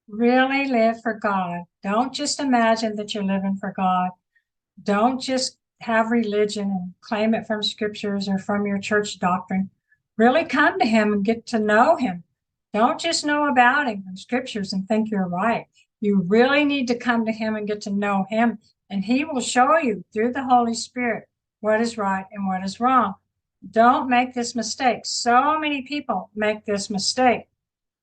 Really live for God. Don't just imagine that you're living for God. Don't just have religion and claim it from scriptures or from your church doctrine. Really come to him and get to know him. Don't just know about him from scriptures and think you're right. You really need to come to him and get to know him, and he will show you through the Holy Spirit what is right and what is wrong. Don't make this mistake. So many people make this mistake.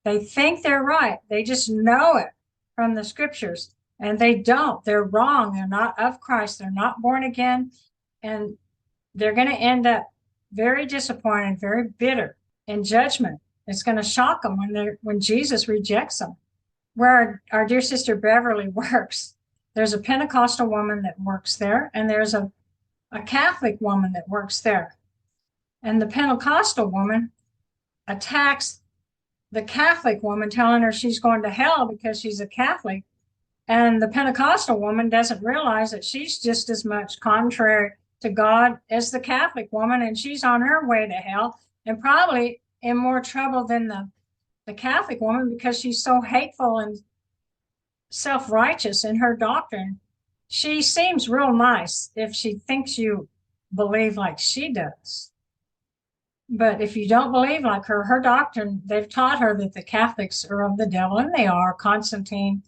They think they're right. They just know it from the scriptures, and they don't. They're wrong. They're not of Christ. They're not born again, and they're going to end up very disappointed, very bitter in judgment. It's going to shock them when Jesus rejects them. Where our dear sister Beverly works, there's a Pentecostal woman that works there, and there's a Catholic woman that works there. And the Pentecostal woman attacks the Catholic woman, telling her she's going to hell because she's a Catholic. And the Pentecostal woman doesn't realize that she's just as much contrary to God as the Catholic woman, and she's on her way to hell and probably in more trouble than the Catholic woman, because she's so hateful and self-righteous in her doctrine. She seems real nice if she thinks you believe like she does. But if you don't believe like her doctrine, they've taught her that the Catholics are of the devil, and they are. Constantine,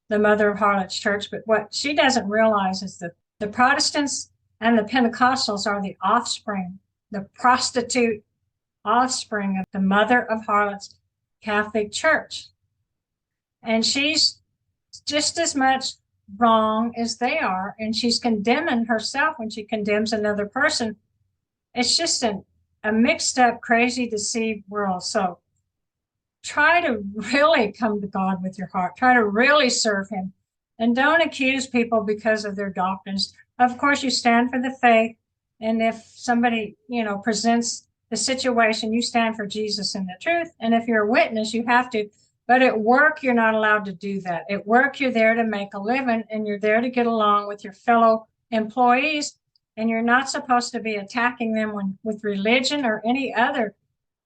the mother of harlots church. But what she doesn't realize is that the Protestants and the Pentecostals are the offspring, the prostitute offspring of the mother of harlots Catholic Church. And she's just as much wrong as they are, and she's condemning herself when she condemns another person. It's just a mixed up, crazy, deceived world. So try to really come to God with your heart. Try to really serve him, and don't accuse people because of their doctrines. Of course, you stand for the faith, and if somebody, presents the situation, you stand for Jesus and the truth. And if you're a witness, you have to. But at work, you're not allowed to do that. At work, you're there to make a living, and you're there to get along with your fellow employees, and you're not supposed to be attacking them with religion or any other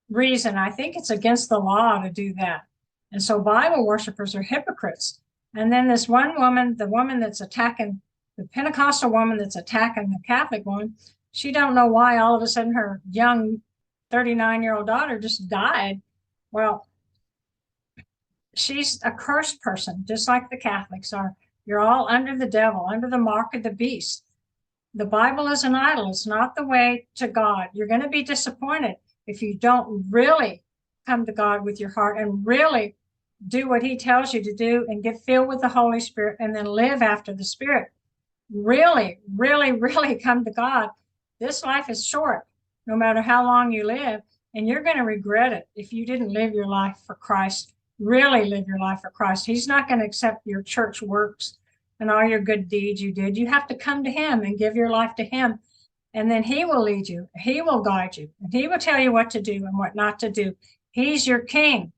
reason. I think it's against the law to do that. And so Bible worshipers are hypocrites. And then this one woman, the woman that's attacking, the Pentecostal woman that's attacking the Catholic woman, she don't know why all of a sudden her young 39-year-old daughter just died. Well, she's a cursed person, just like the Catholics are. You're all under the devil, under the mark of the beast. The Bible is an idol. It's not the way to God. You're going to be disappointed if you don't really come to God with your heart and really do what he tells you to do and get filled with the Holy Spirit and then live after the Spirit. Really, really, really come to God. This life is short, no matter how long you live, and you're going to regret it if you didn't live your life for Christ. Really live your life for Christ. He's not going to accept your church works and all your good deeds you did. You have to come to him and give your life to him, and then he will lead you. He will guide you, and he will tell you what to do and what not to do. He's your king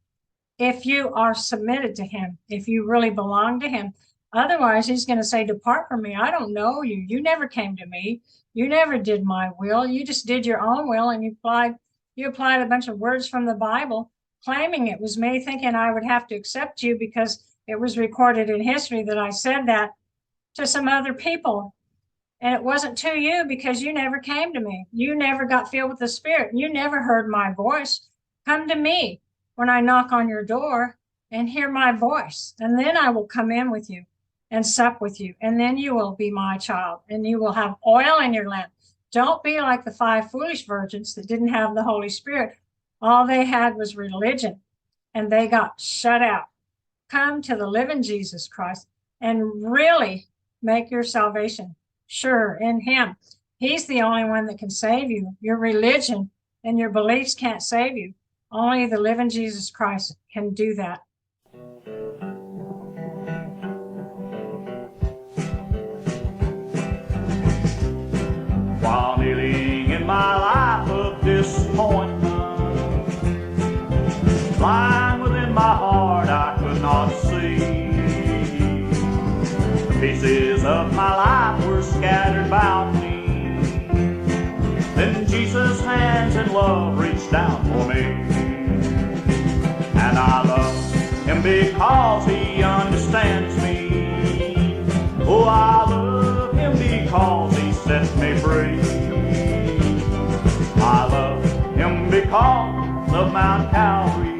if you are submitted to him, if you really belong to him. Otherwise, he's going to say, depart from me. I don't know you. You never came to me. You never did my will. You just did your own will, and you applied a bunch of words from the Bible, claiming it was me, thinking I would have to accept you because it was recorded in history that I said that to some other people. And it wasn't to you, because you never came to me. You never got filled with the Spirit. You never heard my voice. Come to me when I knock on your door and hear my voice. And then I will come in with you and sup with you. And then you will be my child, and you will have oil in your lamp. Don't be like the 5 foolish virgins that didn't have the Holy Spirit. All they had was religion, and they got shut out. Come to the living Jesus Christ and really make your salvation sure in him. He's the only one that can save you. Your religion and your beliefs can't save you. Only the living Jesus Christ can do that. While kneeling in my life of disappointment, lying within my heart I could not see. The pieces of my life were scattered about me. Then Jesus' hands in love reached down for me, and I loved him him because he understands me. Oh, I love him because he set me free. I love him because of Mount Calvary,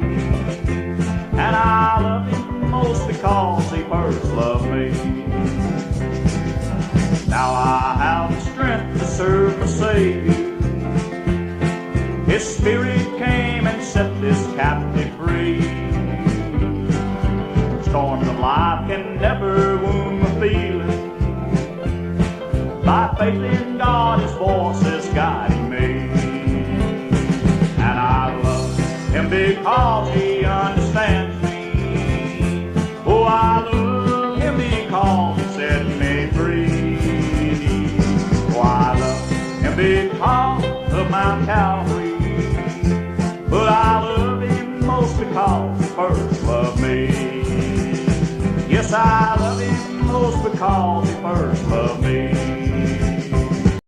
and I love him most because he first loved me. Now I have the strength to serve my Savior. His Spirit came and set this captive free. Storms of life can never wound my feelings. By faith in God, His voice is guiding me. And I love Him because He understands me. Oh, I love Him because He set me free. Oh, I love Him because of Mount Calvary, but I love Him most because He first loved me. Yes, I love Him most because He first loved me.